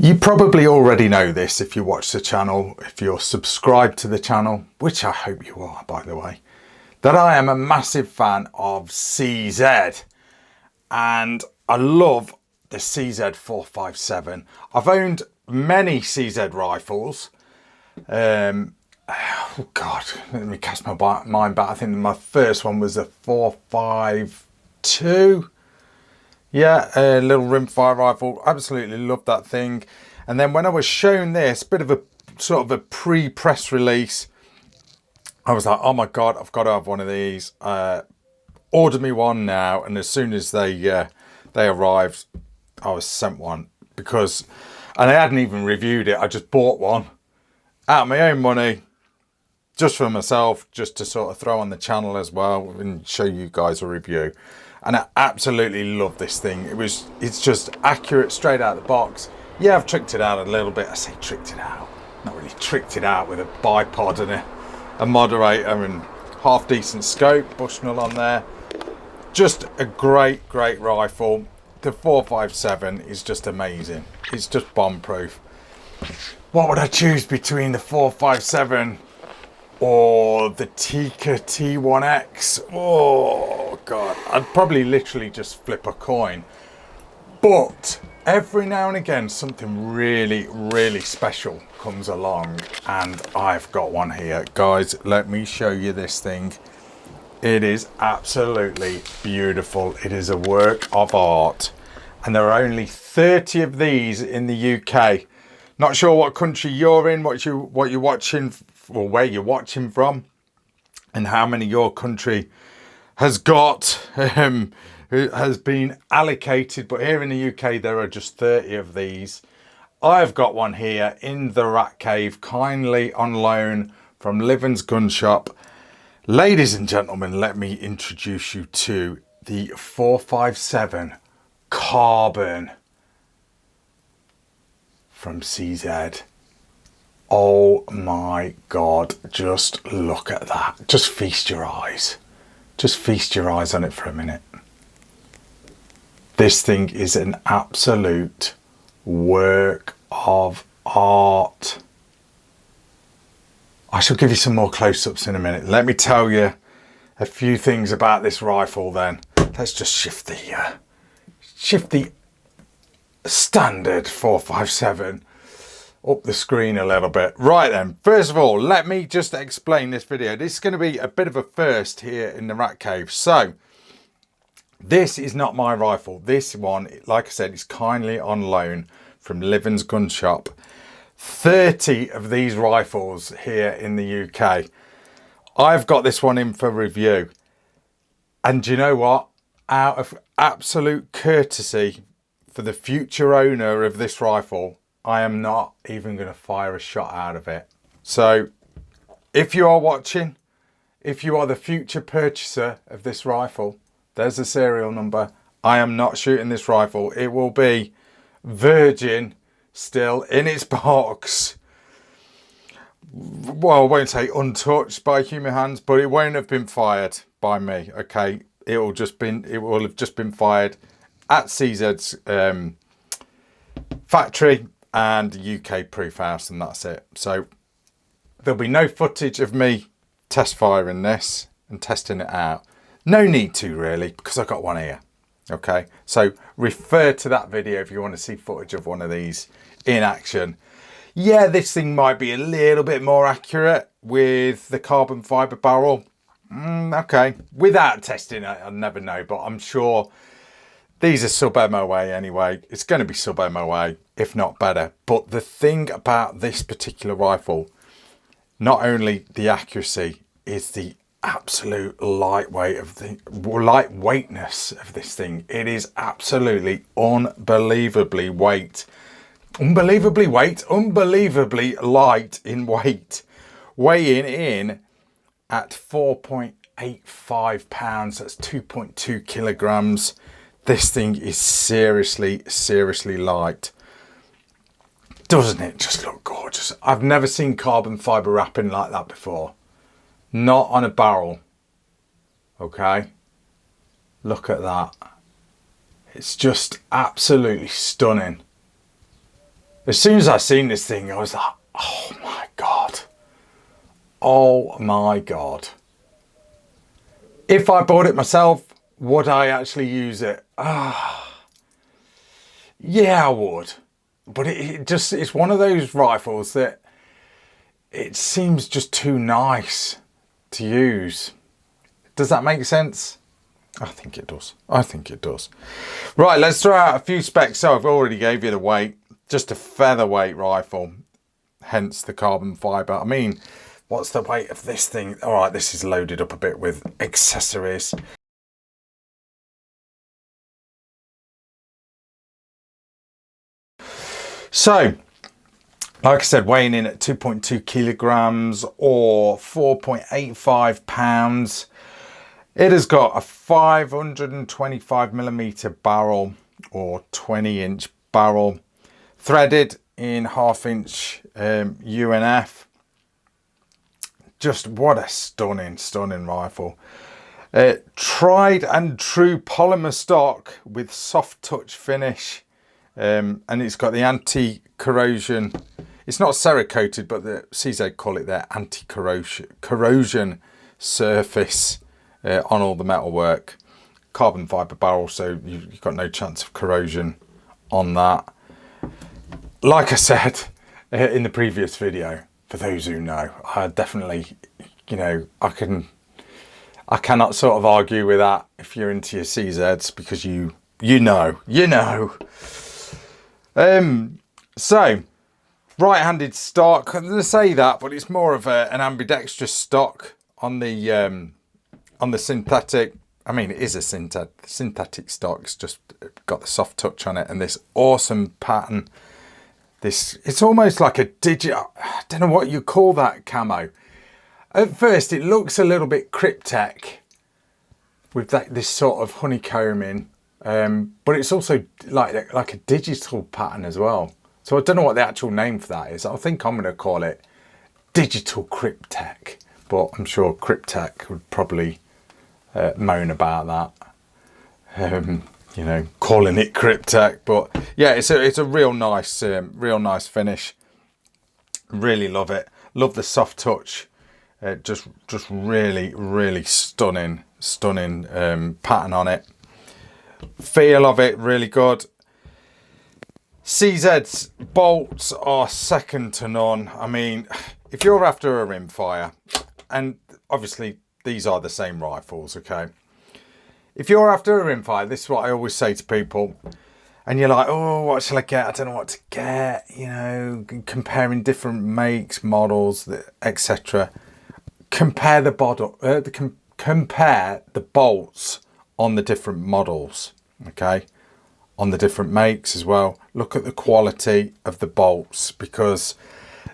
You probably already know this if you watch the channel, if you're subscribed to the channel, which I hope you are, by the way, that I am a massive fan of CZ, and I love the CZ 457. I've owned many CZ rifles. Oh God, let me cast my mind back. I think my first one was a 452. Yeah, a little rimfire rifle. Absolutely loved that thing. And then when I was shown this, bit of a sort of a pre-press release, I was like, oh my God, I've got to have one of these. Ordered me one now, and as soon as they arrived, I was sent one and I hadn't even reviewed it. I just bought one out of my own money, just for myself, just to sort of throw on the channel as well and show you guys a review. And I absolutely love this thing. It's just accurate straight out of the box. Yeah, I've tricked it out a little bit. I say tricked it out. Not really tricked it out with a bipod and a moderator and half decent scope, Bushnell on there. Just a great rifle. The 457 is just amazing. It's just bomb proof. What would I choose between the 457 or the Tikka T1X? Oh God, I'd probably literally just flip a coin. But every now and again something really special comes along, and I've got one here. Guys, let me show you this thing. It is absolutely beautiful. It is a work of art, and there are only 30 of these in the UK. Not sure what country you're in, what you're watching, or where you're watching from, and how many your country has got, has been allocated. But here in the UK, there are just 30 of these. I've got one here in the Rat Cave, kindly on loan from Livens Gun Shop. Ladies and gentlemen, let me introduce you to the 457 Carbon from CZ. Oh my God, just look at that. Just feast your eyes. Just feast your eyes on it for a minute. This thing is an absolute work of art. I shall give you some more close-ups in a minute. Let me tell you a few things about this rifle then. Let's just shift the standard 457 up the screen a little bit. Right then, first of all, let me just explain this video. This is going to be a bit of a first here in the Rat Cave. So, this is not my rifle. This one, like I said, is kindly on loan from Livens Gun Shop. 30 of these rifles here in the UK. I've got this one in for review. And do you know what? Out of absolute courtesy for the future owner of this rifle, I am not even going to fire a shot out of it. So if you are watching, if you are the future purchaser of this rifle, there's the serial number. I am not shooting this rifle. It will be virgin, still in its box. Well, I won't say untouched by human hands, but it won't have been fired by me. Okay, it will have just been fired at CZ's factory and UK proof house, and that's it. So there'll be no footage of me test firing this and testing it out. No need to really, because I've got one here. Okay, so refer to that video if you want to see footage of one of these in action. Yeah, this thing might be a little bit more accurate with the carbon fiber barrel. Okay, without testing it, I'll never know, but I'm sure these are sub MOA anyway. It's going to be sub MOA, if not better. But the thing about this particular rifle, not only the accuracy, is the absolute lightweightness of this thing. It is absolutely unbelievably unbelievably light in weight, weighing in at 4.85 pounds. That's 2.2 kilograms. This thing is seriously light. Doesn't it just look gorgeous? I've never seen carbon fiber wrapping like that before. Not on a barrel. Okay, look at that. It's just absolutely stunning. As soon as I seen this thing, I was like, oh my God. Oh my God. If I bought it myself, would I actually use it? Yeah, I would. But it's one of those rifles that it seems just too nice to use. Does that make sense? I think it does. I think it does. Right, let's throw out a few specs. So I've already gave you the weight. Just a featherweight rifle, hence the carbon fibre. I mean, what's the weight of this thing? All right, this is loaded up a bit with accessories. So, like I said, weighing in at 2.2 kilograms or 4.85 pounds. It has got a 525mm barrel or 20-inch barrel, threaded in 1/2-inch UNF. Just what a stunning rifle. Tried and true polymer stock with soft touch finish. And it's got the anti-corrosion. It's not cerakoted, but the CZ call it their anti-corrosion surface on all the metalwork. Carbon fibre barrel, so you've got no chance of corrosion on that. Like I said in the previous video, for those who know, I definitely, you know, I cannot sort of argue with that if you're into your CZs, because you know. So right-handed stock. I'm going to say that, but it's more of an ambidextrous stock on the synthetic. I mean, it is a synthetic stock. It's just got the soft touch on it and this awesome pattern. It's almost like a digital. I don't know what you call that camo. At first, it looks a little bit cryptech with this sort of honeycombing, but it's also like a digital pattern as well. So I don't know what the actual name for that is. I think I'm going to call it digital cryptech, but I'm sure cryptech would probably moan about that. You know, calling it cryptech, but yeah, it's a real nice finish. Really love it. Love the soft touch. Just really stunning pattern on it. Feel of it really good. CZ's bolts are second to none. I mean, if you're after a rimfire, and obviously these are the same rifles, okay? If you're after a rimfire, this is what I always say to people, and you're like, oh, what shall I get? I don't know what to get, you know, comparing different makes, models, etc. Compare the bolts on the different models, okay? On the different makes as well. Look at the quality of the bolts, because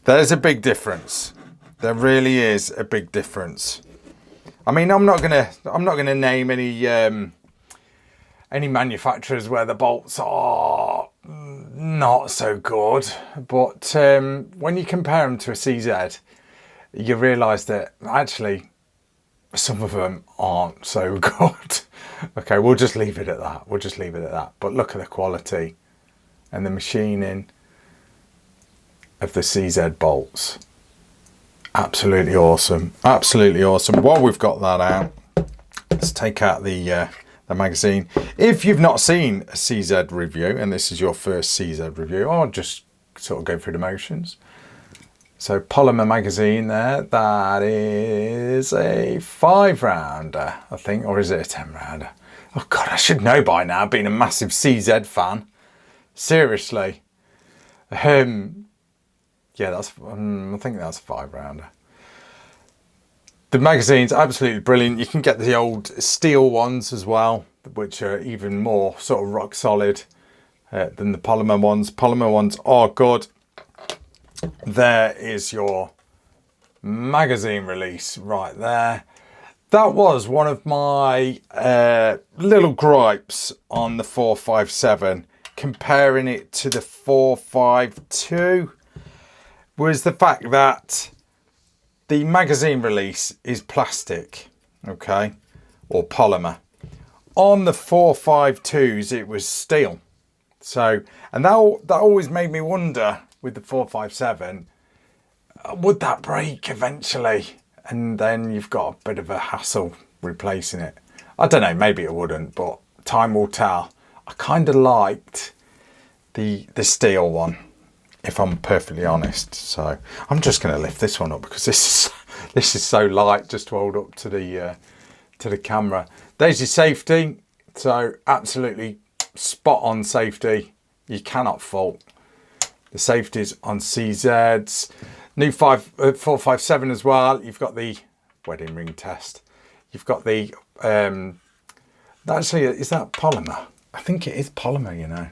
there's a big difference. There really is a big difference. I mean, I'm not gonna name any manufacturers where the bolts are not so good, but when you compare them to a CZ, you realise that actually some of them aren't so good. Okay, we'll just leave it at that. But look at the quality and the machining of the CZ bolts. Absolutely awesome. While we've got that out, let's take out the magazine. If you've not seen a CZ review, and this is your first CZ review, I'll just sort of go through the motions. So Polymer Magazine there, that is a 5-rounder, I think, or is it a 10-rounder? Oh God, I should know by now, being a massive CZ fan. Seriously. Yeah, that's. I think that's a 5-rounder. The magazine's absolutely brilliant. You can get the old steel ones as well, which are even more sort of rock solid than the polymer ones. Polymer ones are good. There is your magazine release right there. That was one of my little gripes on the 457, comparing it to the 452, was the fact that the magazine release is plastic, okay, or polymer. On the 452s, it was steel. So, and that always made me wonder with the 457, would that break eventually? And then you've got a bit of a hassle replacing it. I don't know, maybe it wouldn't, but time will tell. I kind of liked the steel one, if I'm perfectly honest. So I'm just going to lift this one up because this is so light just to hold up to the camera. There's your safety. So absolutely spot on safety. You cannot fault. The safeties on CZs. New 457 as well. You've got the wedding ring test. You've got the actually, is that polymer? I think it is polymer, you know.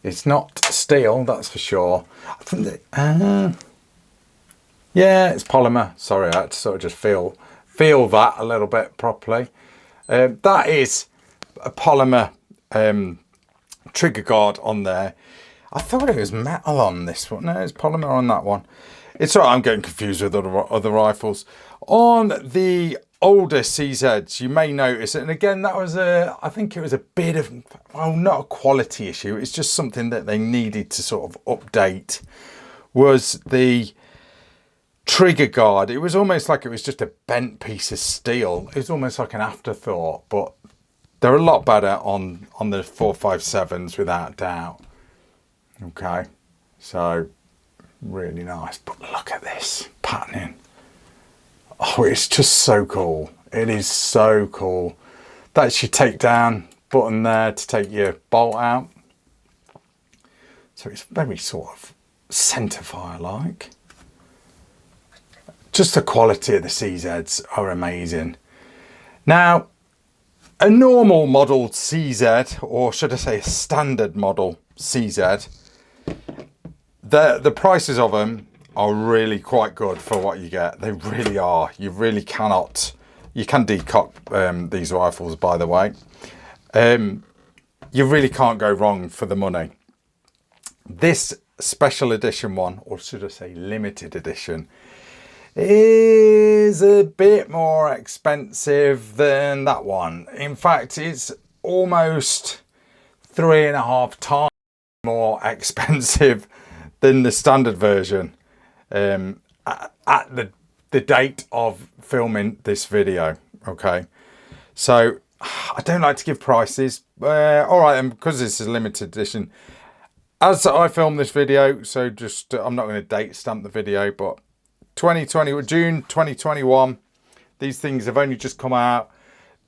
It's not steel, that's for sure. I think that, yeah, it's polymer. Sorry, I had to sort of just feel that a little bit properly. That is a polymer trigger guard on there. I thought it was metal on this one. No, it's polymer on that one. It's all right, I'm getting confused with other rifles. On the older CZs, you may notice, and again, that was I think it was a bit of, well, not a quality issue, it's just something that they needed to sort of update, was the trigger guard. It was almost like it was just a bent piece of steel. It was almost like an afterthought, but they're a lot better on the 457s without doubt. Okay, so really nice. But look at this patterning. Oh, it's just so cool. It is so cool. That's your takedown button there to take your bolt out. So it's very sort of centerfire like. Just the quality of the CZs are amazing. Now, a normal model CZ, or should I say a standard model CZ, the prices of them are really quite good for what you get. They really are. You really cannot, you can decock these rifles, by the way. You really can't go wrong for the money. This special edition one, or should I say limited edition, is a bit more expensive than that one. In fact, it's almost 3.5 times more expensive than the standard version at the date of filming this video. Okay, so I don't like to give prices. All right, and because this is a limited edition, as I film this video, so just I'm not going to date stamp the video, but June 2021, these things have only just come out.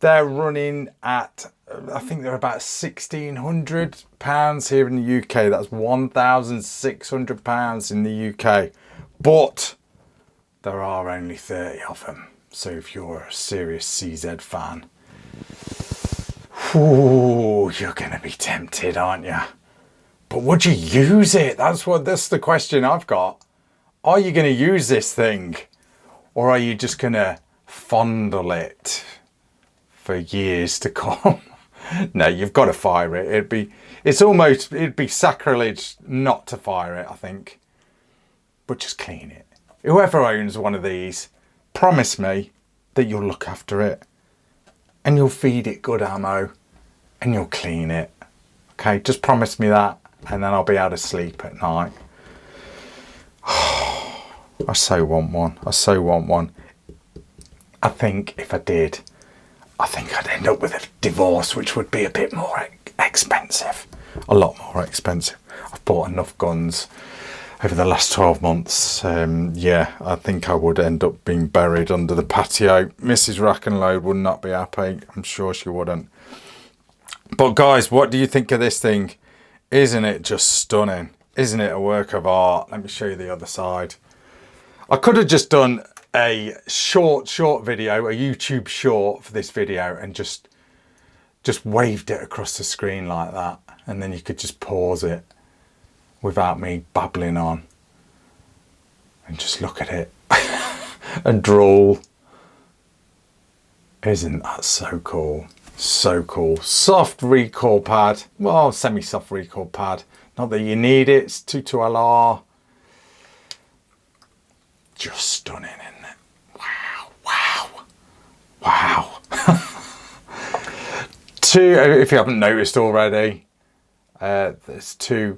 They're running at, I think they're about £1,600 here in the UK. That's £1,600 in the UK. But there are only 30 of them. So if you're a serious CZ fan, ooh, you're going to be tempted, aren't you? But would you use it? That's the question I've got. Are you going to use this thing? Or are you just going to fondle it for years to come? No, you've got to fire it. It'd be sacrilege not to fire it, I think. But just clean it. Whoever owns one of these, promise me that you'll look after it and you'll feed it good ammo and you'll clean it. Okay, just promise me that, and then I'll be able to sleep at night. I so want one. I so want one. I think if I did, I think I'd end up with a divorce, which would be a bit more expensive. A lot more expensive. I've bought enough guns over the last 12 months. Yeah, I think I would end up being buried under the patio. Mrs. RACKNLOAD would not be happy. I'm sure she wouldn't. But guys, what do you think of this thing? Isn't it just stunning? Isn't it a work of art? Let me show you the other side. I could have just done a short video, a YouTube short for this video, and just waved it across the screen like that, and then you could just pause it without me babbling on and just look at it and drool. Isn't that so cool? So cool. Soft recoil pad, well, semi-soft recoil pad. Not that you need it, it's 22LR. Just stunning, isn't it? Wow, wow, wow. If you haven't noticed already, There's two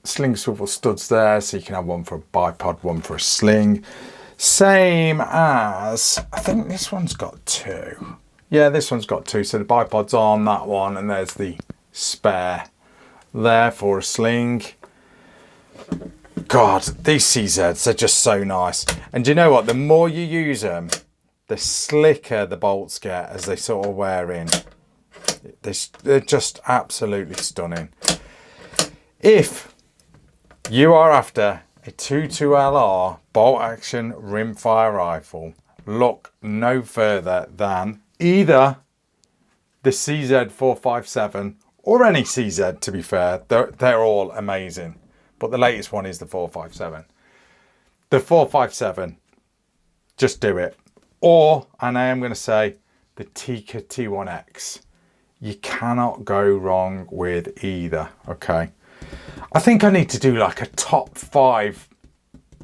sling swivel studs there, so you can have one for a bipod, one for a sling. Same as, I think this one's got two. Yeah, this one's got two. So the bipod's on that one, and there's the spare there for a sling. God, these CZs are just so nice. And you know what? The more you use them, the slicker the bolts get as they sort of wear in. They're just absolutely stunning. If you are after a 22LR bolt action rimfire rifle, look no further than either the CZ457 or any CZ, to be fair. They're all amazing, but the latest one is the 457. The 457, just do it. Or, and I am going to say, the Tikka T1X. You cannot go wrong with either, okay? I think I need to do like a top 5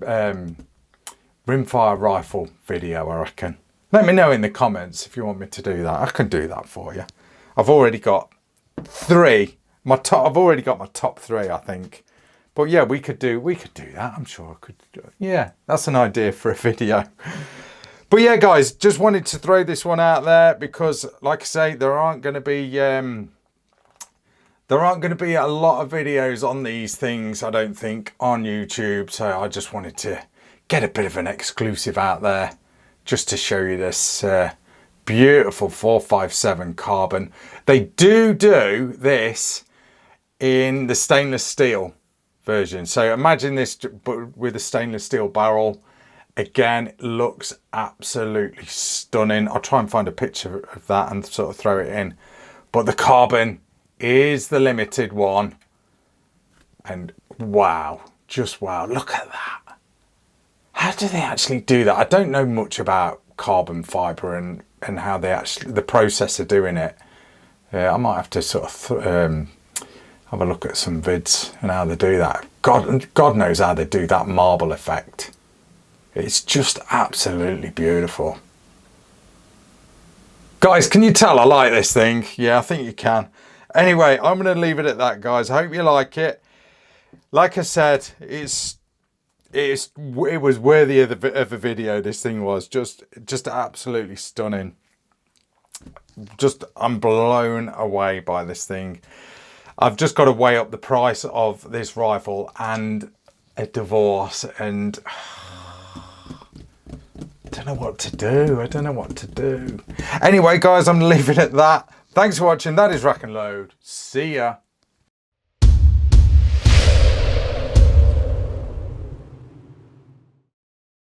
rimfire rifle video, I reckon. Let me know in the comments if you want me to do that. I can do that for you. I've already got 3. I've already got my top 3, I think. But yeah, we could do that. I'm sure I could do it. Yeah, that's an idea for a video. But yeah, guys, just wanted to throw this one out there because, like I say, there aren't going to be a lot of videos on these things, I don't think, on YouTube. So I just wanted to get a bit of an exclusive out there just to show you this beautiful 457 carbon. They do this in the stainless steel version. So imagine this but with a stainless steel barrel. Again, it looks absolutely stunning. I'll try and find a picture of that and sort of throw it in. But the carbon is the limited one. And wow, just wow, look at that. How do they actually do that? I don't know much about carbon fibre and how they actually, the process of doing it. Yeah, I might have to sort of have a look at some vids and how they do that. God knows how they do that marble effect. It's just absolutely beautiful. Guys, can you tell I like this thing? Yeah, I think you can. Anyway, I'm going to leave it at that, guys. I hope you like it. Like I said, it was worthy of a video. This thing was just absolutely stunning. I'm blown away by this thing. I've just got to weigh up the price of this rifle and a divorce, and I don't know what to do. I don't know what to do. Anyway, guys, I'm going to leave it at that. Thanks for watching. That is Rack and Load. See ya.